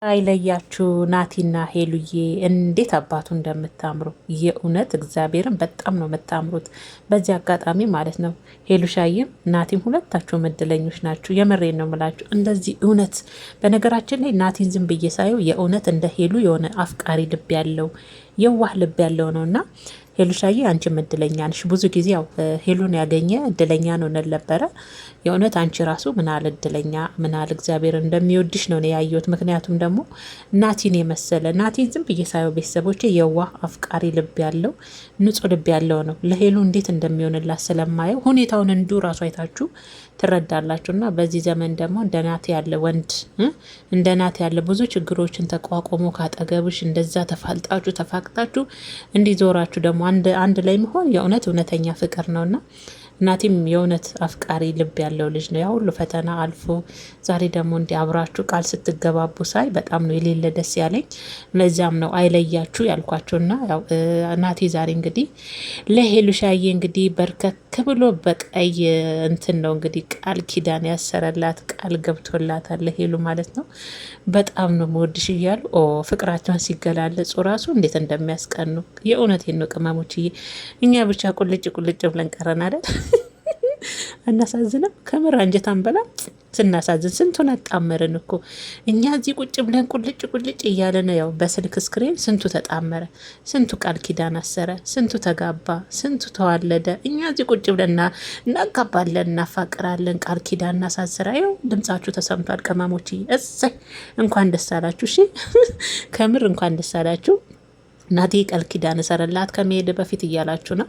አይለያችሁ ናቲና ሄሉዬ እንዴት አባቱ እንደምታምሩ የእውነት እግዚአብሔርን በጣም ነው የምታምሩት። በዚህ አጋጣሚ ማለት ነው ሄሉሻዬም ናቲም ሁለታችሁም እድለኞች ናችሁ። የምሬን ነው ምላችሁ እንደዚህ እውነት። በነገራችን ላይ ናቲን ዝም ብዬ ሳየው የእውነት እንደ ሄሉ የሆነ አፍቃሪ ልብ ያለው የዋህ ልብ ያለው ነውና ሄሉሻዬ አንቺም እድለኛ ነሽ። ብዙ ጊዜ ያው ሄሉን ያገኘ እድለኛ ነው እንል ነበረ። የእውነት አንቺ ራሱ ምናል እድለኛ ምናል እግዚአብሔር እንደሚወድሽ ነው ያየሁት። ምክንያቱም ደግሞ ናቲን የመሰለ ናቲን ዝም ብዬ ሳየው ቤተሰቦቼ የዋህ አፍቃሪ ልብ ያለው ንጹህ ልብ ያለው ነው። ለሄሉ እንዴት እንደሚሆንላት ስለማየው ሁኔታውን እንዱ ራሱ አይታችሁ ትረዳላችሁ። እና በዚህ ዘመን ደግሞ እንደ ናቲ ያለ ወንድ እንደ ናቲ ያለ ብዙ ችግሮችን ተቋቁሞ ካጠገብሽ እንደዛ ተፋልጣችሁ ተፋቅጣችሁ እንዲዞራችሁ ደግሞ አንድ ላይ መሆን የእውነት እውነተኛ ፍቅር ነውና ናቲም የእውነት አፍቃሪ ልብ ያለው ልጅ ነው። ያ ሁሉ ፈተና አልፎ ዛሬ ደግሞ እንዲህ አብራችሁ ቃል ስትገባቡ ሳይ በጣም ነው የሌለ ደስ ያለኝ። ለዛም ነው አይለያችሁ ያልኳቸውና ያው ናቲ ዛሬ እንግዲህ ለሄሉሻዬ እንግዲህ በርከክ ብሎ በቀይ እንትን ነው እንግዲህ ቃል ኪዳን ያሰረላት ቃል ገብቶላታል ለሄሉ ማለት ነው። በጣም ነው መወድሽ እያሉ ፍቅራቸውን ሲገላለጹ ራሱ እንዴት እንደሚያስቀኑ የእውነቴን ነው ቅመሞችዬ። እኛ ብቻ ቁልጭ ቁልጭ ብለን ቀረን አይደል? አናሳዝንም? ከምር አንጀታን በላ ስናሳዝን ስንቱን አጣመርን እኮ እኛ እዚህ ቁጭ ብለን ቁልጭ ቁልጭ እያለ ነው ያው በስልክ ስክሪን ስንቱ ተጣመረ፣ ስንቱ ቃል ኪዳን አሰረ፣ ስንቱ ተጋባ፣ ስንቱ ተዋለደ። እኛ እዚህ ቁጭ ብለን እናጋባለን፣ እናፋቅራለን፣ ቃል ኪዳን እናሳስራ። ይኸው ድምጻችሁ ተሰምቷል ቅመሞች። እሰይ እንኳን ደስ አላችሁ። እሺ ከምር እንኳን ደስ አላችሁ። ናቲ ቃል ኪዳን ሰረላት ከመሄድ በፊት እያላችሁ ነው።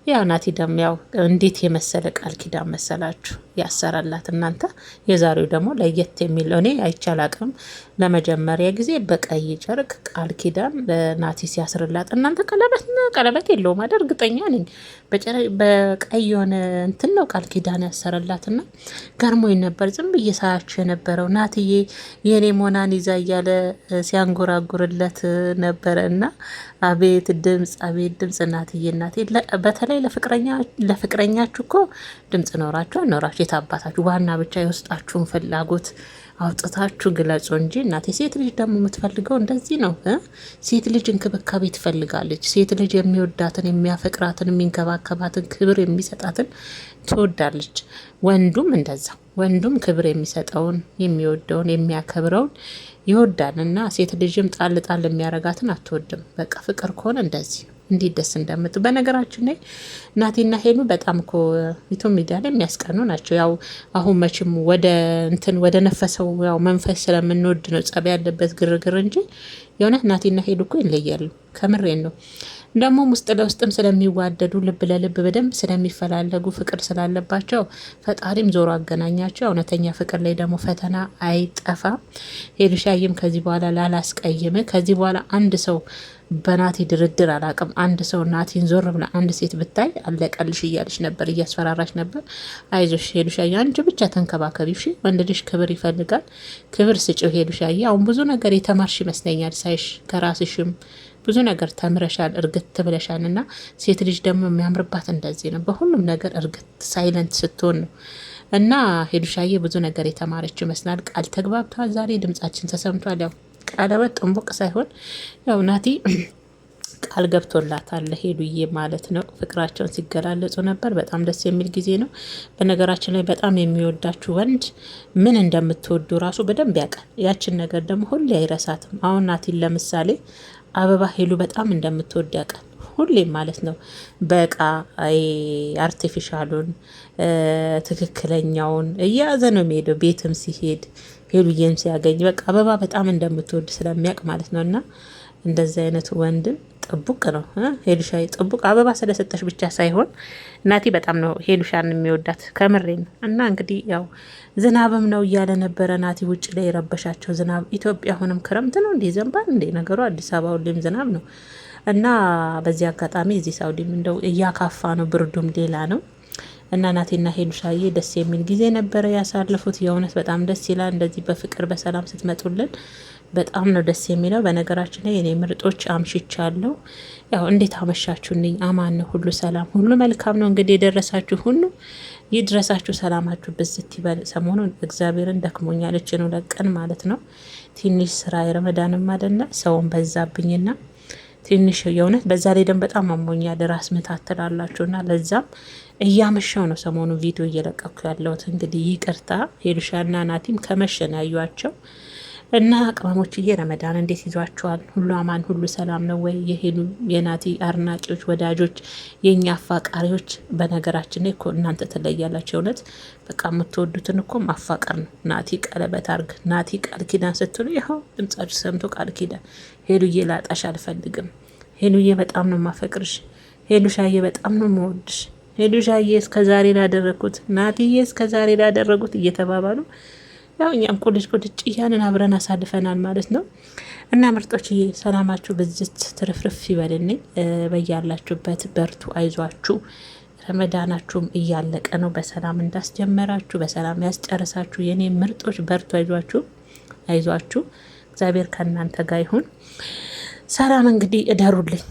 ያው ናቲ ደግሞ ያው እንዴት የመሰለ ቃል ኪዳን መሰላችሁ ያሰራላት እናንተ። የዛሬው ደግሞ ለየት የሚለው እኔ አይቻላቅም። ለመጀመሪያ ጊዜ በቀይ ጨርቅ ቃል ኪዳን ለናቲ ሲያስርላት እናንተ ቀለበት የለውም አይደል? እርግጠኛ ነኝ በቀይ የሆነ እንትን ነው ቃል ኪዳን ያሰረላትና ገርሞኝ ነበር ዝም ብዬ ሳያችሁ የነበረው። ናትዬ የኔ ሞናን ይዛ እያለ ሲያንጎራጉርለት ነበረ እና አቤት ድምጽ እናትዬ እናቴ። በተለይ ለፍቅረኛችሁ እኮ ድምጽ ኖራችሁ የታባታችሁ ዋና ብቻ የውስጣችሁን ፍላጎት አውጥታችሁ ግለጹ እንጂ እናቴ። ሴት ልጅ ደግሞ የምትፈልገው እንደዚህ ነው። ሴት ልጅ እንክብካቤ ትፈልጋለች። ሴት ልጅ የሚወዳትን የሚያፈቅራትን የሚንከባከባትን ክብር የሚሰጣትን ትወዳለች። ወንዱም እንደዛ ወንዱም ክብር የሚሰጠውን የሚወደውን የሚያከብረውን ይወዳል። እና ሴት ልጅም ጣል ጣል የሚያረጋትን አትወድም። በቃ ፍቅር ከሆነ እንደዚህ እንዴት ደስ እንደምት። በነገራችን ላይ ናቲና ሄሉ በጣም እኮ ዩቲዩብ ሚዲያ ላይ የሚያስቀኑ ናቸው። ያው አሁን መቼም ወደ ነፈሰው ያው መንፈስ ስለምንወድ ነው ጸብ ያለበት ግርግር እንጂ የእውነት ናቲና ሄሉ እኮ ይለያሉ። ከምሬን ነው። ደግሞ ውስጥ ለውስጥም ስለሚዋደዱ ልብ ለልብ በደንብ ስለሚፈላለጉ ፍቅር ስላለባቸው ፈጣሪም ዞሮ አገናኛቸው። እውነተኛ ፍቅር ላይ ደግሞ ፈተና አይጠፋም። ሄሉሻዬም ከዚህ በኋላ ላላስቀይም፣ ከዚህ በኋላ አንድ ሰው በናቲ ድርድር አላቅም። አንድ ሰው ናቲን ዞር ብላ አንድ ሴት ብታይ አለቀልሽ እያለች ነበር፣ እያስፈራራች ነበር። አይዞሽ ሄሉሻዬ አንቺ ብቻ ተንከባከቢ እሺ። ወንድ ልጅ ክብር ይፈልጋል፣ ክብር ስጭው ሄሉሻዬ። አሁን ብዙ ነገር የተማርሽ ይመስለኛል ሳይሽ፣ ከራስሽም ብዙ ነገር ተምረሻል፣ እርግት ብለሻል። እና ሴት ልጅ ደግሞ የሚያምርባት እንደዚህ ነው፣ በሁሉም ነገር እርግት ሳይለንት ስትሆን ነው። እና ሄሉሻዬ ብዙ ነገር የተማረች ይመስላል። ቃል ተግባብተዋል። ዛሬ ድምጻችን ተሰምቷል። ያው ቀለበት ጥንቡቅ ሳይሆን ያው ናቲ ቃል ገብቶላታል ሄሉዬ ማለት ነው። ፍቅራቸውን ሲገላለጹ ነበር። በጣም ደስ የሚል ጊዜ ነው። በነገራችን ላይ በጣም የሚወዳችሁ ወንድ ምን እንደምትወዱ ራሱ በደንብ ያውቃል። ያችን ነገር ደግሞ ሁሌ አይረሳትም። አሁን ናቲን ለምሳሌ አበባ ሄሉ በጣም እንደምትወድ ያውቃል። ሁሌም ማለት ነው በቃ አርቲፊሻሉን ትክክለኛውን እያያዘ ነው የሚሄደው። ቤትም ሲሄድ ሄሉዬም ሲያገኝ በቃ አበባ በጣም እንደምትወድ ስለሚያውቅ ማለት ነው። እና እንደዚህ አይነት ወንድም ጥቡቅ ነው ሄሉሻዬ። ጥቡቅ አበባ ስለሰጠሽ ብቻ ሳይሆን ናቲ በጣም ነው ሄሉሻን የሚወዳት ከምሬ ነው። እና እንግዲህ ያው ዝናብም ነው እያለ ነበረ ናቲ ውጭ ላይ የረበሻቸው ዝናብ። ኢትዮጵያ አሁንም ክረምት ነው እንዴ? ዘንባል እንዴ ነገሩ? አዲስ አበባ ሁሌም ዝናብ ነው። እና በዚህ አጋጣሚ እዚህ ሳውዲም እንደው እያካፋ ነው፣ ብርዱም ሌላ ነው። እና ናቲና ሄሉሻዬ ደስ የሚል ጊዜ ነበረ ያሳለፉት። የእውነት በጣም ደስ ይላል። እንደዚህ በፍቅር በሰላም ስትመጡልን በጣም ነው ደስ የሚለው። በነገራችን ላይ እኔ ምርጦች አምሽቻለሁ። ያው እንዴት አመሻችሁልኝ? አማን ነው፣ ሁሉ ሰላም፣ ሁሉ መልካም ነው። እንግዲህ የደረሳችሁ ሁሉ ይድረሳችሁ፣ ሰላማችሁ ብዝት ይበል። ሰሞኑን እግዚአብሔርን ደክሞኛል፣ እችኑ ለቀን ማለት ነው ትንሽ ስራ የረመዳንም አይደለ ሰውን በዛብኝና ትንሽ የእውነት በዛ ላይ ደግሞ በጣም አሞኛል። ራስ ምታት ትላላችሁና ለዛም እያመሻው ነው ሰሞኑ ቪዲዮ እየለቀኩ ያለሁት። እንግዲህ ይቅርታ ሄሉሻና ናቲም ከመሸን ያዩዋቸው እና ቅመሞችዬ ረመዳን እንዴት ይዟቸዋል? ሁሉ አማን ሁሉ ሰላም ነው ወይ? የሄሉ የናቲ አድናቂዎች ወዳጆች፣ የእኛ አፋቃሪዎች፣ በነገራችን ላይ እኮ እናንተ ትለያላችሁ። እውነት በቃ የምትወዱትን እኮ ማፋቀር ነው። ናቲ ቀለበት አርግ፣ ናቲ ቃል ኪዳን ስትሉ ይኸው ድምጻችሁ ሰምቶ ቃል ኪዳን። ሄሉዬ ላጣሽ አልፈልግም፣ ሄሉዬ በጣም ነው ማፈቅርሽ፣ ሄሉሻዬ በጣም ነው መወድሽ፣ ሄሉሻዬ እስከዛሬ ላደረግኩት፣ ናቲዬ እስከዛሬ ላደረጉት እየተባባሉ ያው እኛም ቁልጭ ቁልጭ እያንን አብረን አሳልፈናል ማለት ነው። እና ምርጦችዬ ሰላማችሁ ብዝት ትርፍርፍ ይበልልኝ። በያላችሁበት በርቱ፣ አይዟችሁ። ረመዳናችሁም እያለቀ ነው። በሰላም እንዳስጀመራችሁ በሰላም ያስጨርሳችሁ የኔ ምርጦች። በርቱ፣ አይዟችሁ፣ አይዟችሁ። እግዚአብሔር ከእናንተ ጋር ይሁን። ሰላም እንግዲህ እደሩልኝ።